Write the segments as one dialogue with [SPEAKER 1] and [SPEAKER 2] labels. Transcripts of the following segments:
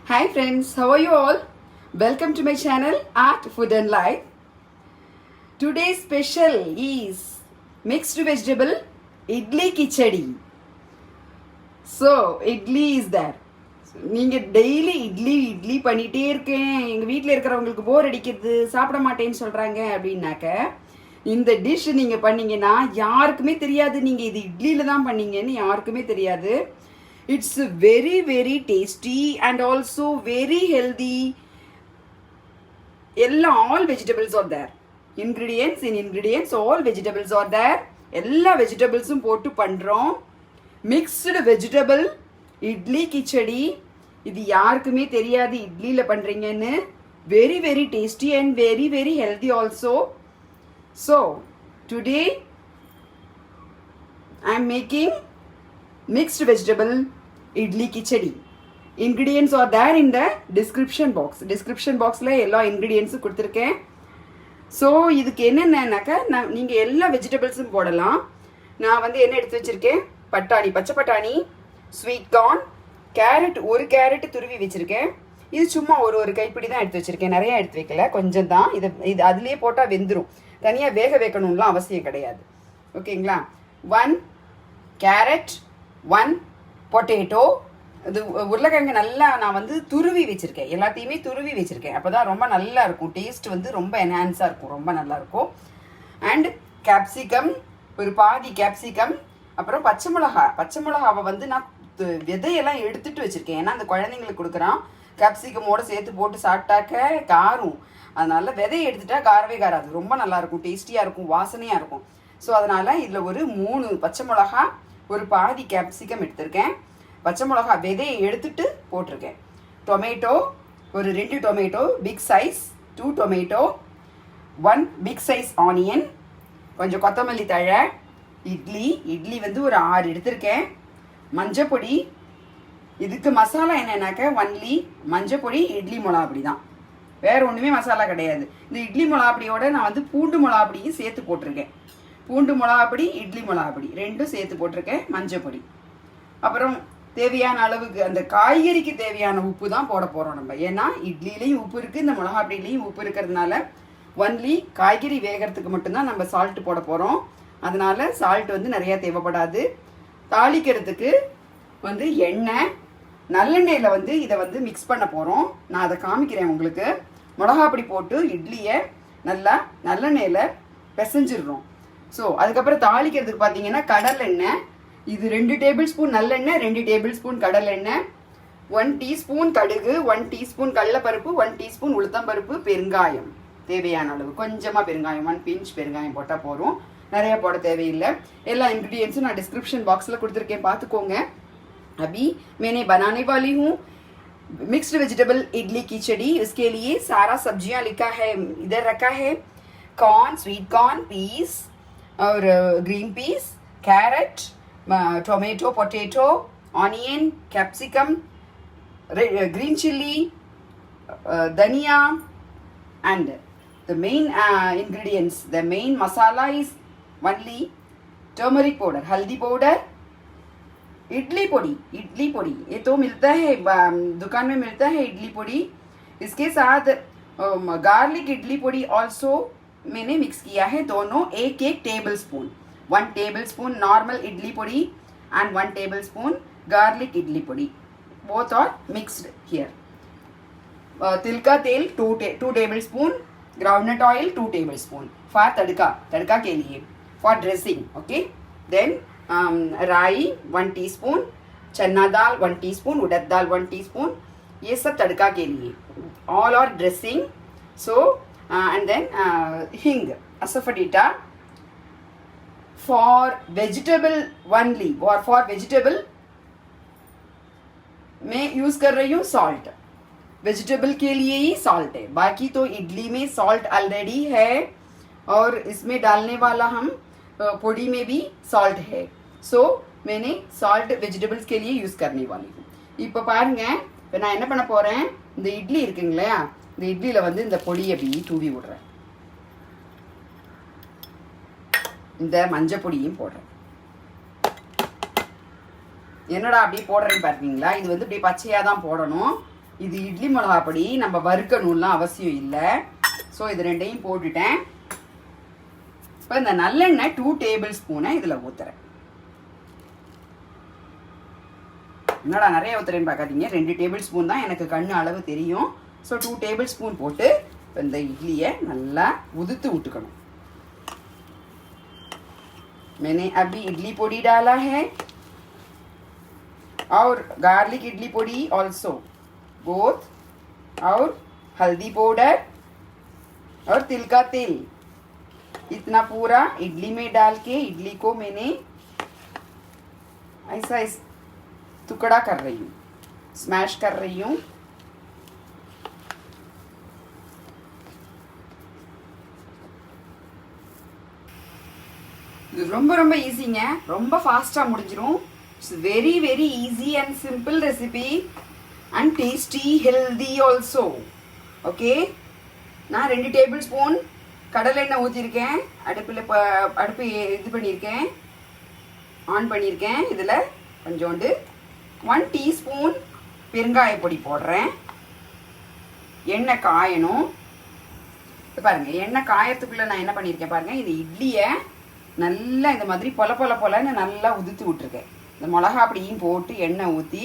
[SPEAKER 1] Hi friends, how are you all? Welcome to my channel Art, Food and Life. Today's special is mixed vegetable idli kichadi. So, idli is there. நீங்கள் daily idli பண்ணிகிட்டே இருக்கேன், எங்கள் வீட்டில் இருக்கிறவங்களுக்கு போர் அடிக்கிறது, சாப்பிட மாட்டேன்னு சொல்கிறாங்க அப்படின்னாக்க இந்த டிஷ் நீங்கள் பண்ணீங்கன்னா யாருக்குமே தெரியாது நீங்கள் இது இட்லியில் தான் பண்ணீங்கன்னு யாருக்குமே தெரியாது. It's very tasty and also very healthy. All vegetables are there. Ingredients, all vegetables are there. எல்லா வெஜிடபிள்ஸும் போட்டு பண்ணுறோம். Mixed vegetable idli khichdi. இது யாருக்குமே தெரியாது இட்லியில் பண்ணுறீங்கன்னு. very tasty and very healthy also. So, today I am making mixed vegetable idli kichadi. Ingredients are there in the description box. Description boxல எல்லா ingredients கொடுத்துருக்கேன். So இதுக்கு என்னென்னக்கா நீங்கள் எல்லா வெஜிடபிள்ஸும் போடலாம். நான் என்ன எடுத்து வச்சுருக்கேன், பட்டாணி, பச்சை பட்டாணி, ஸ்வீட் கார்ன், கேரட், ஒரு கேரட் துருவி வச்சுருக்கேன். இது சும்மா ஒரு கைப்பிடி தான் எடுத்து வச்சுருக்கேன், நிறையா எடுத்து வைக்கல, கொஞ்சம் தான். இது அதுலேயே போட்டால் வெந்துடும், தனியாக வேக வைக்கணும்லாம் அவசியம் கிடையாது. ஓகேங்களா? 1 கேரட், 1 பொட்டேட்டோ. இது உருளைக்கிழங்கு நல்லா நான் துருவி வச்சுருக்கேன், எல்லாத்தையுமே துருவி வச்சுருக்கேன். அப்போ தான் ரொம்ப நல்லா இருக்கும், டேஸ்ட் ரொம்ப என்ஹான்ஸாக இருக்கும், ரொம்ப நல்லாயிருக்கும். அண்ட் கேப்சிகம், ஒரு பாதி கேப்சிகம். அப்புறம் பச்சை மிளகாவை நான் விதையெல்லாம் எடுத்துட்டு வச்சுருக்கேன், ஏன்னா அந்த குழந்தைங்களுக்கு கொடுக்குறான். கேப்சிகமோடு சேர்த்து போட்டு சாப்பிட்டாக்க காரும், அதனால் விதையை எடுத்துட்டா காரவே காராது, ரொம்ப நல்லாயிருக்கும், டேஸ்டியாக இருக்கும், வாசனையாக இருக்கும். ஸோ அதனால் இதில் ஒரு 3 பச்சை மிளகா, ஒரு பாதி கேப்சிகம் எடுத்திருக்கேன். பச்சை மிளகா விதையை எடுத்துட்டு போட்டிருக்கேன். டொமேட்டோ, ஒரு 2 tomato big size, 2 tomato, 1 big size onion, கொஞ்சம் கொத்தமல்லி தழை, இட்லி ஒரு 6 எடுத்திருக்கேன். மஞ்சப்பொடி. இதுக்கு மசாலா என்னன்னாக்க ஒன்லி மஞ்சப்பொடி, இட்லி மிளகாப்பொடி தான், வேறு ஒன்றுமே மசாலா கிடையாது. இந்த இட்லி மிளகாப்பொடியோட நான் பூண்டு மிளகாப்பொடியும் சேர்த்து போட்டிருக்கேன். பூண்டு மிளகாப்பொடி, இட்லி மிளகாப்பொடி ரெண்டும் சேர்த்து போட்டிருக்கேன். மஞ்சப்பொடி. அப்புறம் தேவையான அளவுக்கு அந்த காய்கறிக்கு தேவையான உப்பு தான் போட போகிறோம் நம்ம, ஏன்னா இட்லிலையும் உப்பு இருக்குது, இந்த மிளகாப்பொடியிலையும் உப்பு இருக்கிறதுனால ஒன்லி காய்கறி வேகிறதுக்கு மட்டும்தான் நம்ம சால்ட்டு போட போகிறோம். அதனால் சால்ட் நிறையா தேவைப்படாது. தாளிக்கிறதுக்கு எண்ணெய், நல்லெண்ணெயில் இதை மிக்ஸ் பண்ண போகிறோம். நான் அதை காமிக்கிறேன் உங்களுக்கு. மிளகாப்பொடி போட்டு இட்லியை நல்லா நல்லெண்ணெயில் பிசைஞ்சிடுறோம். ஸோ அதுக்கப்புறம் தாளிக்கிறதுக்கு பார்த்தீங்கன்னா கடலெண்ணெய், இது 2 டேபிள் ஸ்பூன் நல்லெண்ணெய், 2 டேபிள் ஸ்பூன் கடலெண்ணெய், 1 டீஸ்பூன் கடுகு, 1 டீஸ்பூன் கடலைப்பருப்பு, 1 டீஸ்பூன் உளுத்தம்பருப்பு, பெருங்காயம் தேவையான அளவு, கொஞ்சமாக பெருங்காயம், 1 பிஞ்ச் பெருங்காயம் போட்டால் போதும், நிறையா போட தேவையில்லை. எல்லா இன்க்ரீடியன்ஸும் நான் டிஸ்கிரிப்ஷன் பாக்ஸில் கொடுத்துருக்கேன், பார்த்துக்கோங்க. अभी मैंने बनाने वाली हूँ मिक्स्ड वेजिटेबल इडली खिचड़ी. इसके लिए सारा सब्जियां लिखा है, इधर रखा है. कॉर्न, स्वीट कॉर्न, पीस और green peas, carrot, tomato, potato, onion, capsicum, green chilli, धनिया, and the main ingredients, the main masala is only turmeric powder, haldi powder, idli podi ये तो मिलता है, दुकान में मिलता है इडली पोड़ी. इसके साथ गार्लिक इडली पोड़ी ऑल्सो मैंने मिक्स किया है, दोनों एक tablespoon. 1 tablespoon normal idli podi and 1 tablespoon garlic idli podi, both are mixed here. तिल का तेल 2 tablespoon, groundnut oil 2 tablespoon for tadka के लिए, फॉर ड्रेसिंग. ओके. देन राई 1 टीस्पून, चना दाल 1 टीस्पून, उड़द दाल 1 टीस्पून, ये सब तड़का के लिए, all are dressing. So and then hing, asafoetida. For vegetable only, और फॉर वेजिटेबल मैं यूज़ कर रही हूँ सॉल्ट. वेजिटेबल के लिए ही सॉल्ट है, बाकी तो इडली में सॉल्ट ऑलरेडी है और इसमें डालने वाला हम पोड़ी में भी सॉल्ट है. ஸோ मैंने சால்ட் வெஜிடபிள்ஸ் के लिए யூஸ் करने वाली हूँ. இப்போ பாருங்க, இப்போ நான் என்ன பண்ண போகிறேன், இந்த இட்லி இருக்குங்களா, இந்த இட்லியில் இந்த பொடியை அப்படி தூவி விடுறேன், இந்த மஞ்சள் பொடியும் போடுறேன். என்னடா அப்படியே போடுறேன்னு பார்த்தீங்களா, இது இப்படி பச்சையாக தான் போடணும். இது இட்லி மிளகா பொடி, நம்ம வறுக்கணும்லாம் அவசியம் இல்லை. ஸோ இது ரெண்டையும் போட்டுட்டேன். இப்போ இந்த நல்லெண்ணெய் 2 டேபிள் ஸ்பூனை இதில் ஊற்றுறேன். என்னடா நிறைய ஊற்றுறேன்னு பார்க்காதீங்க, 2 டேபிள் ஸ்பூன் தான் எனக்கு கண்ணு அளவு தெரியும். ஸோ 2 டேபிள் ஸ்பூன் போட்டு இப்போ இந்த இட்லியை நல்லா உதுத்து விட்டுக்கணும். मैंने अभी इडली पोड़ी डाला है और garlic idli podi also, both, और हल्दी पाउडर और तिल का तेल, इतना पूरा इडली में डाल के इडली को मैंने ऐसा टुकड़ा कर रही हूँ, स्मैश कर रही हूँ. இது ரொம்ப ரொம்ப ஈஸிங்க, ரொம்ப ஃபாஸ்ட்டாக முடிஞ்சிடும். It's very very easy and simple recipe and tasty healthy also. Okay, நான் 2 டேபிள் ஸ்பூன் கடலை எண்ணெய் ஊற்றிருக்கேன். அடுப்பு இது பண்ணியிருக்கேன், ஆன் பண்ணியிருக்கேன். இதில் கொஞ்சோண்டு 1 டீஸ்பூன் பெருங்காய பொடி போடுறேன். எண்ணெய் காயணும். பாருங்கள், எண்ணெய் காயத்துக்குள்ளே நான் என்ன பண்ணியிருக்கேன் பாருங்கள். இது இட்லியை நல்லா இந்த மாதிரி பொலன்னு நல்லா உதுத்து விட்டுருக்கேன். இந்த மிளகா அப்படியும் போட்டு எண்ணெய் ஊற்றி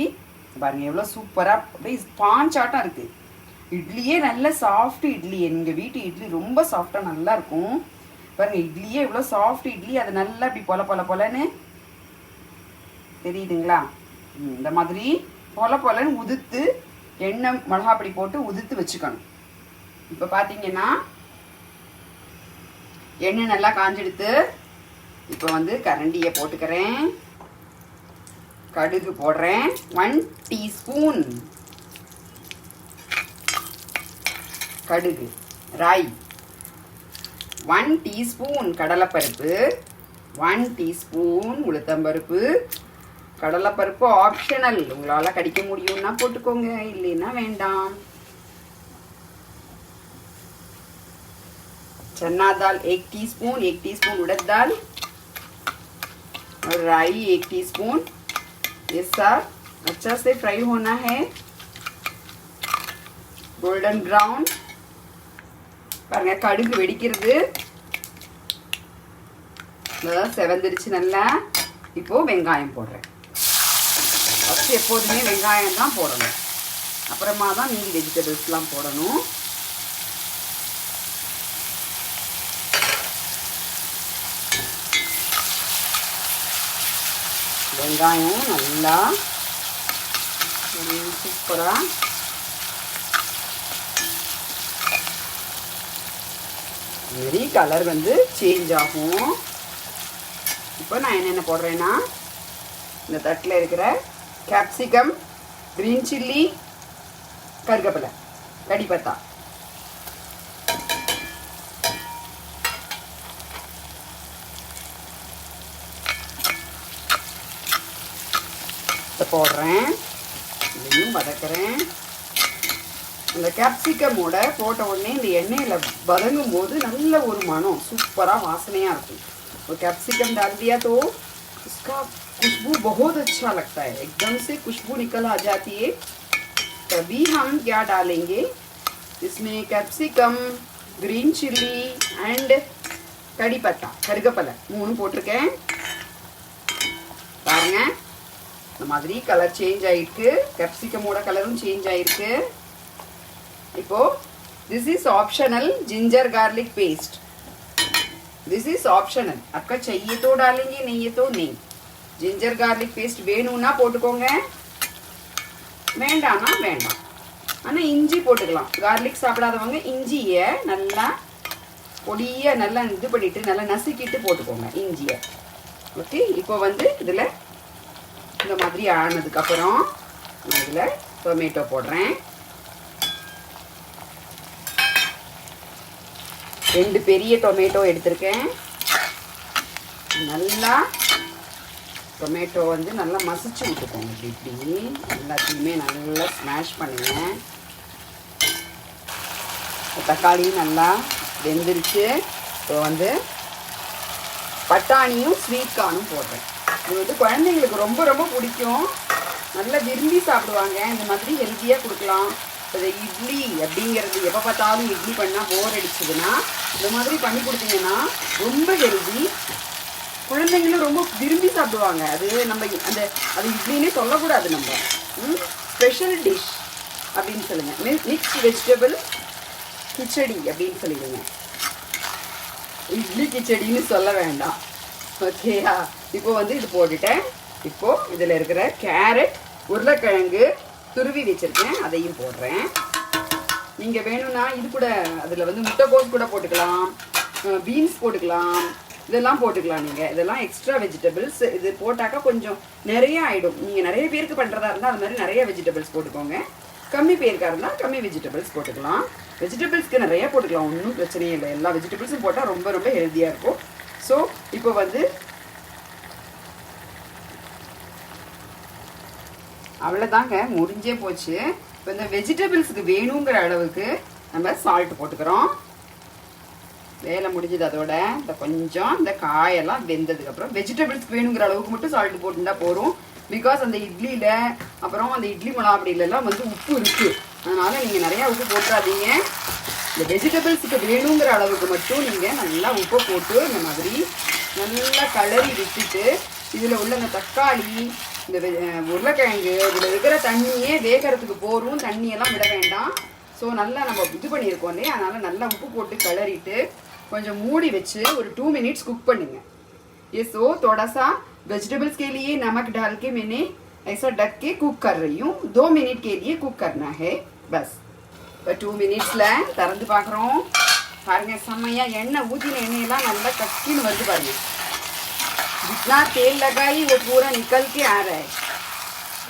[SPEAKER 1] பாருங்கள், எவ்வளோ சூப்பராக அப்படியே ஸ்பாஞ்சாட்டம் இருக்குது. இட்லியே நல்ல சாஃப்ட் இட்லி. எங்கள் வீட்டு இட்லி ரொம்ப சாஃப்டாக நல்லா இருக்கும். பாருங்கள், இட்லியே எவ்வளோ சாஃப்ட் இட்லி. அது நல்லா இப்படி பொலன்னு தெரியுதுங்களா? இந்த மாதிரி பொலன்னு உதுத்து எண்ணெய் மிளகா அப்படி போட்டு உதுத்து வச்சுக்கணும். இப்போ பார்த்தீங்கன்னா எண்ணெய் நல்லா காஞ்செடுத்து இப்போ வந்து கரண்டியை போட்டுக்கிறேன். கடுகு போடுறேன் 1 டீஸ்பூன் கடுகு. ராய் 1 டீஸ்பூன் கடலைப்பருப்பு, 1 டீஸ்பூன் உளுத்தம்பருப்பு. கடலைப்பருப்பு ஆப்ஷனல், உங்களால் கடிக்க முடியும்னா போட்டுக்கோங்க, இல்லைன்னா வேண்டாம். चना दाल 1 टीस्पून, 1 टीस्पून उड़द दाल और राई 1 टीस्पून. ये सब अच्छा से फ्राई होना है, गोल्डन ब्राउन. பாருங்க, கடுகு வெடிக்கிறது, செவந்திருச்சு நல்லா. இப்போ வெங்காயம் போடுறேன். ஃபஸ்ட்டு எப்போதுமே வெங்காயம் தான் போடணும், அப்புறமா தான் மீதி வெஜிடபிள்ஸ்லாம் போடணும். வெங்காயம் நல்லா சூப்பராக வெரி கலர் வந்து சேஞ்ச் ஆகும். இப்போ நான் என்னென்ன போடுறேன்னா, இந்த தட்டில் இருக்கிற கேப்சிகம், க்ரீன் சில்லி, கருவேப்பிலை, கடிப்பத்தா, போடுறேன். இதையும் வதக்கிறேன். இந்த கேப்சிகமோட போட்ட உடனே இந்த எண்ணெயில் வதங்கும் போது நல்ல ஒரு மனம், சூப்பராக வாசனையாக இருக்கும். और कैप्सिकम डाल दिया तो इसका खुशबू बहुत अच्छा लगता है, एकदम से खुशबू निकल आ जाती है. तभी हम क्या डालेंगे इसमें, कैप्सिकम, ग्रीन चिल्ली एंड कड़ी पत्ता, கருவேப்பிலை 3 போட்டிருக்கேன். பாருங்க, இந்த மாதிரி கலர் சேஞ்ச் ஆகிருக்கு. கேப்சிகமோட கலரும் சேஞ்ச் ஆகிருக்கு. இப்போது this is optional ginger garlic paste. This is optional, आपका चाहिए तो डालेंगे, नहीं है तो नहीं. जिंजर गार्लिक पेस्ट வேணும்னா போட்டுக்கோங்க, வேண்டாம்னா வேண்டாம். ஆனால் இஞ்சி போட்டுக்கலாம். கார்லிக் சாப்பிடாதவங்க இஞ்சியை நல்லா பொடியை நல்லா இது பண்ணிவிட்டு நல்லா நசுக்கிட்டு போட்டுக்கோங்க இஞ்சியை. ஓகே, இப்போ வந்து இதில் இந்த மாதிரி ஆனதுக்கப்புறம் நான் இதில் டொமேட்டோ போடுறேன். 2 பெரிய டொமேட்டோ எடுத்திருக்கேன். நல்லா டொமேட்டோ வந்து நல்லா மசிச்சு விட்டுக்கோங்க. இப்படி எல்லாத்தையுமே நல்லா ஸ்மாஷ் பண்ணுங்க. தக்காளியும் நல்லா வெந்துருச்சு. இப்போ வந்து பட்டாணியும் ஸ்வீட் கார்னும் போடுறேன். இது வந்து குழந்தைங்களுக்கு ரொம்ப ரொம்ப பிடிக்கும், நல்லா விரும்பி சாப்பிடுவாங்க. இந்த மாதிரி ஹெல்த்தியாக கொடுக்கலாம். இந்த இட்லி அப்படிங்கிறது எப்போ பார்த்தாலும் இட்லி பண்ணால் போர் அடிச்சதுன்னா இந்த மாதிரி பண்ணி கொடுத்தீங்கன்னா ரொம்ப ஹெல்தி, குழந்தைங்களும் ரொம்ப விரும்பி சாப்பிடுவாங்க. அது நம்ம அது இட்லினே சொல்லக்கூடாது, நம்ம ஸ்பெஷல் டிஷ் அப்படின்னு சொல்லுங்கள். மிக்ஸ்ட் வெஜிடபிள் கிச்சடி அப்படின்னு சொல்லிடுங்க, இட்லி கிச்சடின்னு சொல்ல வேண்டாம். ஓகேயா? இப்போ வந்து இது போட்டுட்டேன். இப்போது இதில் இருக்கிற கேரட், உருளைக்கிழங்கு துருவி வச்சுருக்கேன், அதையும் போடுறேன். நீங்கள் வேணும்னா இது கூட அதில் வந்து முட்டைக்கோஸ் கூட போட்டுக்கலாம், பீன்ஸ் போட்டுக்கலாம், இதெல்லாம் போட்டுக்கலாம். நீங்கள் இதெல்லாம் எக்ஸ்ட்ரா வெஜிடபிள்ஸ். இது போட்டாக்கா கொஞ்சம் நிறைய ஆகிடும். நீங்கள் நிறைய பேருக்கு பண்ணுறதா இருந்தால் அது மாதிரி நிறைய வெஜிடபிள்ஸ் போட்டுக்கோங்க. கம்மி பேருக்காக இருந்தால் கம்மி வெஜிடபிள்ஸ் போட்டுக்கலாம். வெஜிடபிள்ஸ்க்கு நிறைய போட்டுக்கலாம், ஒன்றும் பிரச்சனையும் இல்லை. எல்லா வெஜிடபிள்ஸும் போட்டால் ரொம்ப ரொம்ப ஹெல்த்தியாக இருக்கும். ஸோ இப்போ வந்து அவ்வளோதாங்க, முடிஞ்சே போச்சு. இப்போ இந்த வெஜிடபிள்ஸுக்கு வேணுங்கிற அளவுக்கு நம்ம சால்ட் போட்டுக்கிறோம். வேலை முடிஞ்சது. அதோட இந்த கொஞ்சம் இந்த காயெல்லாம் வெந்ததுக்கப்புறம் வெஜிடபிள்ஸ்க்கு வேணுங்கிற அளவுக்கு மட்டும் சால்ட் போட்டுருந்தா போதும். பிகாஸ் அந்த இட்லியில் அப்புறம் அந்த இட்லி மிளகாப்படியிலலாம் வந்து உப்பு இருக்குது, அதனால் நீங்கள் நிறையா உப்பு போட்டுறாதீங்க. இந்த வெஜிடபிள்ஸுக்கு வேணுங்கிற அளவுக்கு மட்டும் நீங்கள் நல்லா உப்பு போட்டு இந்த மாதிரி நல்லா கலரி விட்டுட்டு இதில் உள்ள இந்த தக்காளி, இந்த உருளைக்கிழங்கு, இதில் இருக்கிற தண்ணியே வேகிறதுக்கு போகும், தண்ணியெல்லாம் விட வேண்டாம். ஸோ நல்லா நம்ம இது பண்ணியிருக்கோம் இல்லையா, அதனால் நல்லா உப்பு போட்டு கிளறிட்டு கொஞ்சம் மூடி வச்சு ஒரு 2 மினிட்ஸ் குக் பண்ணுங்க. ये सो थोड़ा सा वेजिटेबल्स के लिए नमक डाल के मैंने ऐसा ढक के कुक कर रही हूँ. 2 मिनट के लिए कुक करना है बस. 2 மினிட்ஸில் திறந்து பார்க்குறோம். பாருங்கள், செம்மையாக எண்ணெய் ஊற்றின எண்ணெயெல்லாம் நல்லா கக்கின்னு வருது பாருங்கள். जितना तेल लगाई वो पूरा निकल के आ रहा है.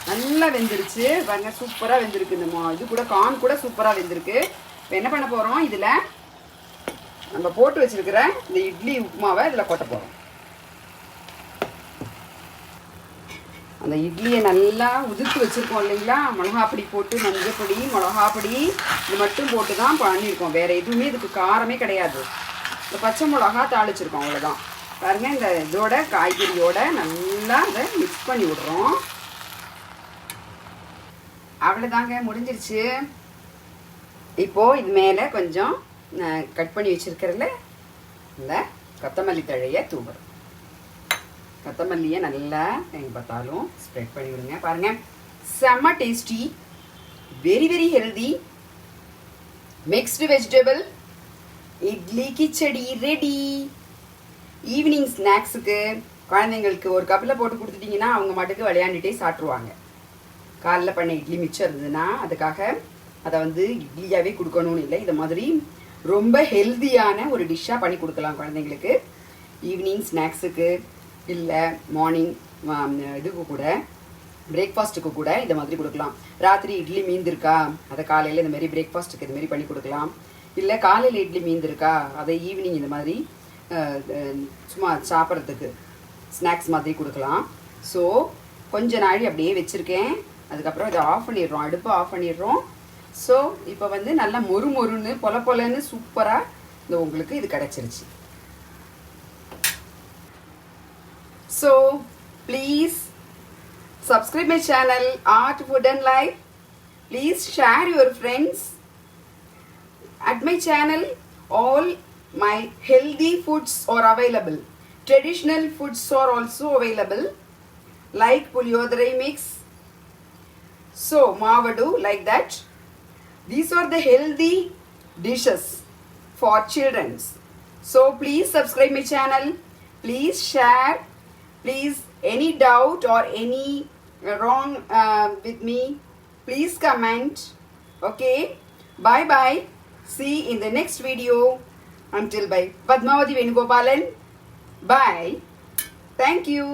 [SPEAKER 1] நல்லா வெந்துருச்சு பாருங்க, சூப்பராக வெந்திருக்கு. இந்த இது கூட கார்ன் கூட சூப்பராக வெந்திருக்கு. இப்போ என்ன பண்ண போகிறோம், இதில் நம்ம போட்டு வச்சுருக்கிற இந்த இட்லி உப்புமாவை இதில் கொட்ட போகிறோம். அந்த இட்லியை நல்லா உதிர்த்து வச்சுருக்கோம் இல்லைங்களா, மிளகாப்பொடி போட்டு மஞ்சப்பொடி மிளகாப்பொடி இது மட்டும் போட்டு தான் பண்ணியிருக்கோம். வேறு எதுவுமே இதுக்கு காரமே கிடையாது. இந்த பச்சை மிளகா தாளிச்சிருக்கோம், அவ்வளோதான். பாருங்கள், இந்த இதோட காய்கறியோட நல்லா இதை மிக்ஸ் பண்ணி விடுறோம். அவ்வளோதாங்க, முடிஞ்சிருச்சு. இப்போது இது மேலே கொஞ்சம் கட் பண்ணி வச்சுருக்கிறதுல இந்த கொத்தமல்லி தழையை தூவுறோம். கொத்தமல்லியை நல்லா எங்கே பார்த்தாலும் ஸ்ப்ரெட் பண்ணி விடுங்க. பாருங்கள், செம்ம tasty, very very healthy mixed vegetable idli khichdi ready. Evening ஸ்நாக்ஸுக்கு குழந்தைங்களுக்கு ஒரு கப்பில் போட்டு கொடுத்துட்டிங்கன்னா அவங்க மாட்டுக்கு விளையாண்டுட்டே சாப்பிட்ருவாங்க. காலைல பண்ண இட்லி மிச்சம் இருந்ததுன்னா அதுக்காக அதை வந்து இட்லியாகவே கொடுக்கணும்னு இல்லை, இந்த மாதிரி ரொம்ப ஹெல்த்தியான ஒரு டிஷ்ஷாக பண்ணி கொடுக்கலாம் குழந்தைங்களுக்கு. ஈவினிங் ஸ்நாக்ஸுக்கு இல்லை மார்னிங் இதுக்கு கூட பிரேக்ஃபாஸ்ட்டுக்கு கூட இந்த மாதிரி கொடுக்கலாம். ராத்திரி இட்லி மீந்திருக்கா, அதை காலையில் இந்த மாதிரி பிரேக்ஃபாஸ்ட்டுக்கு இது மாதிரி பண்ணி கொடுக்கலாம். இல்லை காலையில் இட்லி மீந்திருக்கா, அதை ஈவினிங் இந்த மாதிரி சும்மா சாப்பிட்றதுக்கு ஸ்நாக்ஸ் மாதிரி கொடுக்கலாம். ஸோ கொஞ்ச நாள் அப்படியே வச்சுருக்கேன். அதுக்கப்புறம் இதை ஆஃப் பண்ணிடுறோம், அடுப்பை ஆஃப் பண்ணிடுறோம். ஸோ இப்போ வந்து நல்லா மொறு மொறுன்னு பொல பொலன்னு சூப்பராக இந்த உங்களுக்கு இது கிடச்சிருச்சு. So please subscribe my channel Art Food and Life. Please share your friends. At my channel all my healthy foods are available. Traditional foods are also available, like puliyodrai mix, so mavadu, like that. These are the healthy dishes for children. So please subscribe my channel, please share, please any doubt or any wrong with me, please comment. Okay, bye bye, see in the next video. Until bye. Padmavati Venugopalan. Bye. Thank you.